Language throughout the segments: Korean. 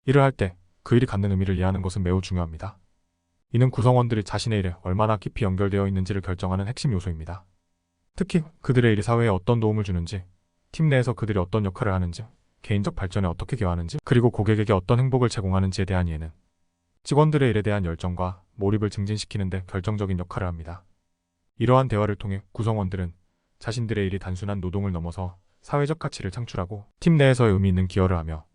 일을 할 때 그 일이 갖는 의미를 이해하는 것은 매우 중요합니다. 이는 구성원들이 자신의 일에 얼마나 깊이 연결되어 있는지를 결정하는 핵심 요소입니다. 특히 그들의 일이 사회에 어떤 도움을 주는지, 팀 내에서 그들이 어떤 역할을 하는지, 개인적 발전에 어떻게 기여하는지, 그리고 고객에게 어떤 행복을 제공하는지에 대한 이해는 직원들의 일에 대한 열정과 몰입을 증진시키는 데 결정적인 역할을 합니다. 이러한 대화를 통해 구성원들은 자신들의 일이 단순한 노동을 넘어서 사회적 가치를 창출하고 팀 내에서의 의미 있는 기여를 하며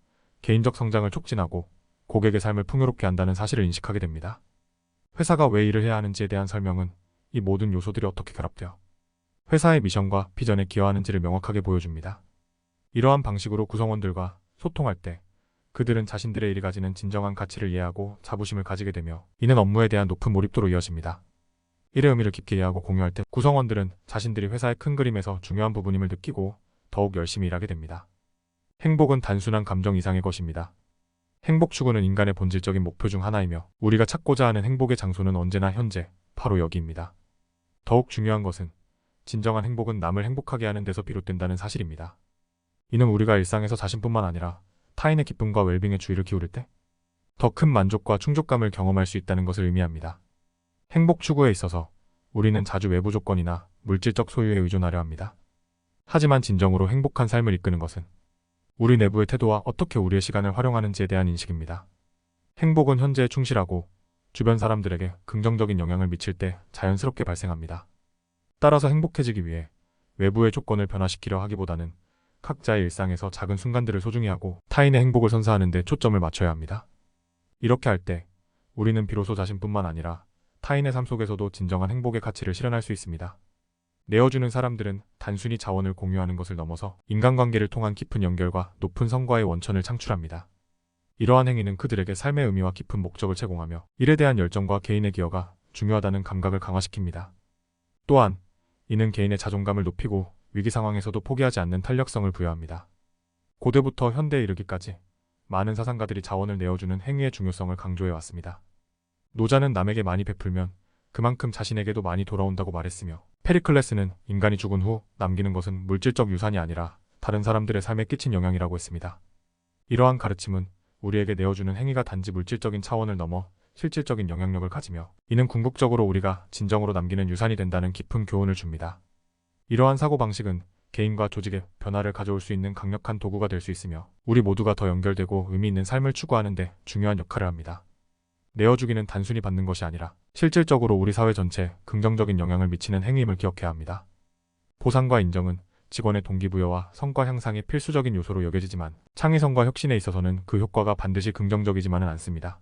개인적 성장을 촉진하고 고객의 삶을 풍요롭게 한다는 사실을 인식하게 됩니다. 회사가 왜 일을 해야 하는지에 대한 설명은 이 모든 요소들이 어떻게 결합되어 회사의 미션과 비전에 기여하는지를 명확하게 보여줍니다. 이러한 방식으로 구성원들과 소통할 때 그들은 자신들의 일이 가지는 진정한 가치를 이해하고 자부심을 가지게 되며 이는 업무에 대한 높은 몰입도로 이어집니다. 일의 의미를 깊게 이해하고 공유할 때 구성원들은 자신들이 회사의 큰 그림에서 중요한 부분임을 느끼고 더욱 열심히 일하게 됩니다. 행복은 단순한 감정 이상의 것입니다. 행복 추구는 인간의 본질적인 목표 중 하나이며 우리가 찾고자 하는 행복의 장소는 언제나 현재, 바로 여기입니다. 더욱 중요한 것은 진정한 행복은 남을 행복하게 하는 데서 비롯된다는 사실입니다. 이는 우리가 일상에서 자신뿐만 아니라 타인의 기쁨과 웰빙에 주의를 기울일 때 더 큰 만족과 충족감을 경험할 수 있다는 것을 의미합니다. 행복 추구에 있어서 우리는 자주 외부 조건이나 물질적 소유에 의존하려 합니다. 하지만 진정으로 행복한 삶을 이끄는 것은 우리 내부의 태도와 어떻게 우리의 시간을 활용하는지에 대한 인식입니다. 행복은 현재에 충실하고 주변 사람들에게 긍정적인 영향을 미칠 때 자연스럽게 발생합니다. 따라서 행복해지기 위해 외부의 조건을 변화시키려 하기보다는 각자의 일상에서 작은 순간들을 소중히 하고 타인의 행복을 선사하는 데 초점을 맞춰야 합니다. 이렇게 할 때 우리는 비로소 자신뿐만 아니라 타인의 삶 속에서도 진정한 행복의 가치를 실현할 수 있습니다. 내어주는 사람들은 단순히 자원을 공유하는 것을 넘어서 인간관계를 통한 깊은 연결과 높은 성과의 원천을 창출합니다. 이러한 행위는 그들에게 삶의 의미와 깊은 목적을 제공하며 일에 대한 열정과 개인의 기여가 중요하다는 감각을 강화시킵니다. 또한 이는 개인의 자존감을 높이고 위기 상황에서도 포기하지 않는 탄력성을 부여합니다. 고대부터 현대에 이르기까지 많은 사상가들이 자원을 내어주는 행위의 중요성을 강조해왔습니다. 노자는 남에게 많이 베풀면 그만큼 자신에게도 많이 돌아온다고 말했으며 페리클레스는 인간이 죽은 후 남기는 것은 물질적 유산이 아니라 다른 사람들의 삶에 끼친 영향이라고 했습니다. 이러한 가르침은 우리에게 내어주는 행위가 단지 물질적인 차원을 넘어 실질적인 영향력을 가지며 이는 궁극적으로 우리가 진정으로 남기는 유산이 된다는 깊은 교훈을 줍니다. 이러한 사고방식은 개인과 조직의 변화를 가져올 수 있는 강력한 도구가 될 수 있으며 우리 모두가 더 연결되고 의미 있는 삶을 추구하는 데 중요한 역할을 합니다. 내어주기는 단순히 받는 것이 아니라 실질적으로 우리 사회 전체에 긍정적인 영향을 미치는 행위임을 기억해야 합니다. 보상과 인정은 직원의 동기부여와 성과 향상의 필수적인 요소로 여겨지지만 창의성과 혁신에 있어서는 그 효과가 반드시 긍정적이지만은 않습니다.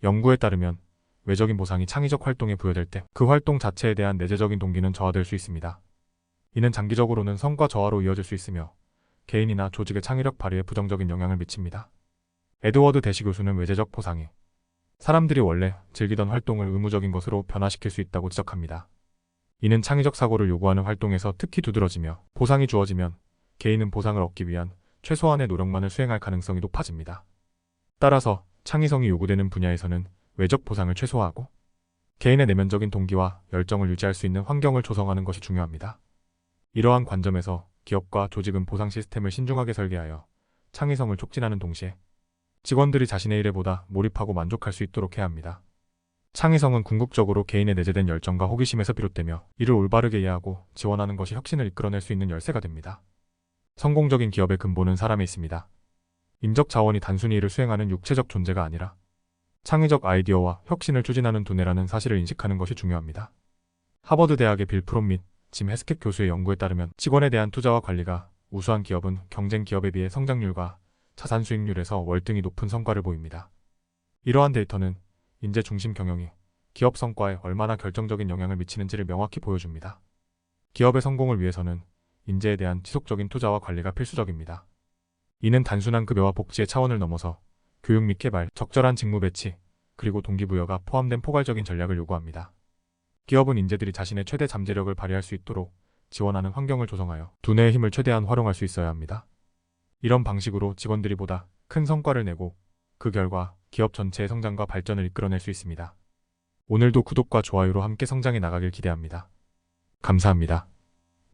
연구에 따르면 외적인 보상이 창의적 활동에 부여될 때 그 활동 자체에 대한 내재적인 동기는 저하될 수 있습니다. 이는 장기적으로는 성과 저하로 이어질 수 있으며 개인이나 조직의 창의력 발휘에 부정적인 영향을 미칩니다. 에드워드 대시 교수는 외재적 보상이 사람들이 원래 즐기던 활동을 의무적인 것으로 변화시킬 수 있다고 지적합니다. 이는 창의적 사고를 요구하는 활동에서 특히 두드러지며 보상이 주어지면 개인은 보상을 얻기 위한 최소한의 노력만을 수행할 가능성이 높아집니다. 따라서 창의성이 요구되는 분야에서는 외적 보상을 최소화하고 개인의 내면적인 동기와 열정을 유지할 수 있는 환경을 조성하는 것이 중요합니다. 이러한 관점에서 기업과 조직은 보상 시스템을 신중하게 설계하여 창의성을 촉진하는 동시에 직원들이 자신의 일에 보다 몰입하고 만족할 수 있도록 해야 합니다. 창의성은 궁극적으로 개인의 내재된 열정과 호기심에서 비롯되며 이를 올바르게 이해하고 지원하는 것이 혁신을 이끌어낼 수 있는 열쇠가 됩니다. 성공적인 기업의 근본은 사람에 있습니다. 인적 자원이 단순히 일을 수행하는 육체적 존재가 아니라 창의적 아이디어와 혁신을 추진하는 두뇌라는 사실을 인식하는 것이 중요합니다. 하버드 대학의 빌 프롬 및 짐 해스켓 교수의 연구에 따르면 직원에 대한 투자와 관리가 우수한 기업은 경쟁 기업에 비해 성장률과 자산 수익률에서 월등히 높은 성과를 보입니다. 이러한 데이터는 인재 중심 경영이 기업 성과에 얼마나 결정적인 영향을 미치는지를 명확히 보여줍니다. 기업의 성공을 위해서는 인재에 대한 지속적인 투자와 관리가 필수적입니다. 이는 단순한 급여와 복지의 차원을 넘어서 교육 및 개발, 적절한 직무 배치, 그리고 동기부여가 포함된 포괄적인 전략을 요구합니다. 기업은 인재들이 자신의 최대 잠재력을 발휘할 수 있도록 지원하는 환경을 조성하여 두뇌의 힘을 최대한 활용할 수 있어야 합니다. 이런 방식으로 직원들이 보다 큰 성과를 내고 그 결과 기업 전체의 성장과 발전을 이끌어낼 수 있습니다. 오늘도 구독과 좋아요로 함께 성장해 나가길 기대합니다. 감사합니다.